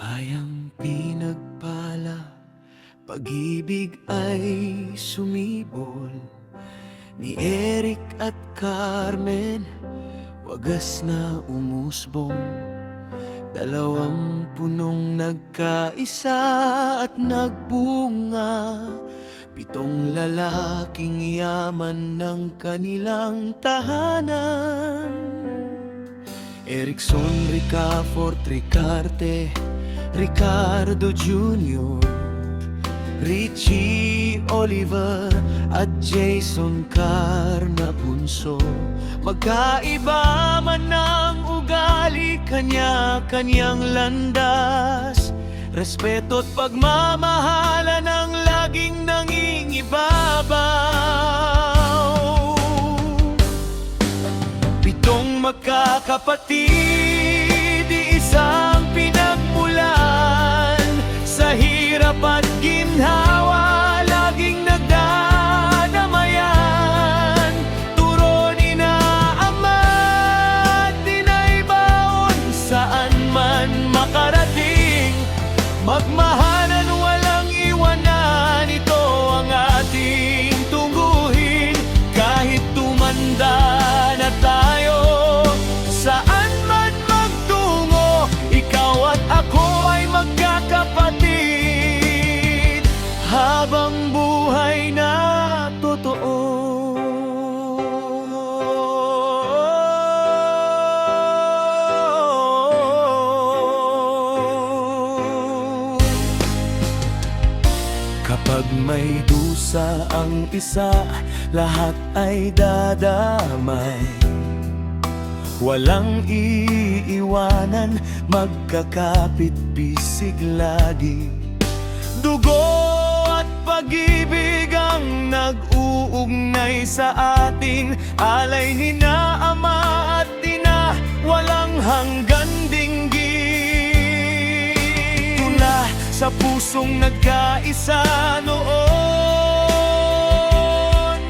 Ayang pinagpala, pag-ibig ay sumibol. Ni Eric at Carmen, wagas na umusbong. Dalawang punong nagkaisa at nagbunga. Pitong lalaking yaman ng kanilang tahanan. Erickson, Ricafort, Ricarte, Ricardo Jr., Richie, Oliver at Jason Carnapunso. Magkaiba man ng ugali, kanya-kanyang landas. Respeto at pagmamahalan ang laging nangingibabaw. Pitong magkakapatid, isang pinagmulan. Sa hirap at ginhawa, laging nagdadamayan. Turo ni na ama at dinaybaon, saan man makarating. Magmahalan, walang iwanan, ito ang ating tungguhin. Kahit tumanda na tayo, saan man magtungo, ikaw at ako ay magkakapatid. Habang buhay na totoo. Kapag may dusa ang isa, lahat ay dadamay. Walang iiwanan, magkakapit-bisig lagi. Dugo at pag-ibig ang nag-uugnay sa atin. Alay ni na ama at ina, walang hanggan dinggin. Tula sa pusong nagkaisa noon,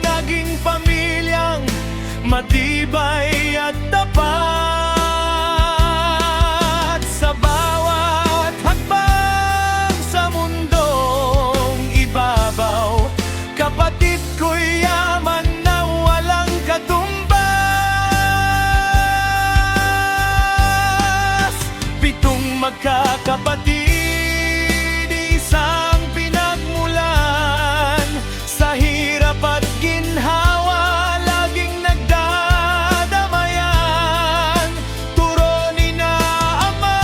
naging pamilyang matibay at tapat. Sa bawat hakbang sa mundong ibabaw, kapatid ko'y yaman na walang katumbas. Pitong magkakapatid, isang pinagmulan. Sa hirap at ginhawa, laging nagdadamayan. Turo ni na ama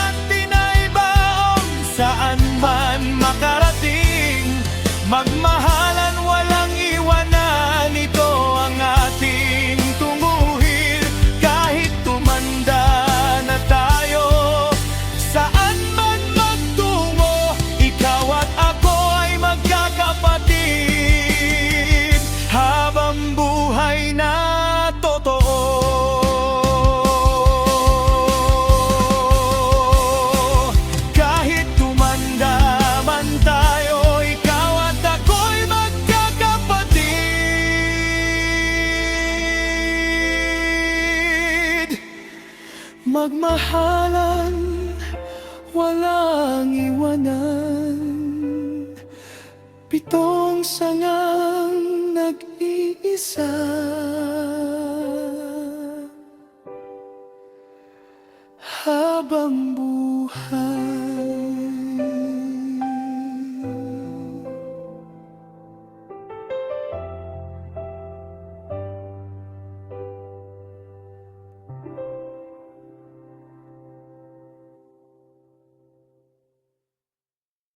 at dinaybaon, saan man makarating. Magmahalan, walang iwanan, ito ang ating tunguhin. Kahit tumanda na tayo, saan man magtungo, ikaw at ako ay magkakapatid. Habang buhay na totoo. Kahit tumanda man tayo, ikaw at ako'y magkakapatid. Magmahalan, walang iwanan. Pitong sangang nag-iisa. Habang buhay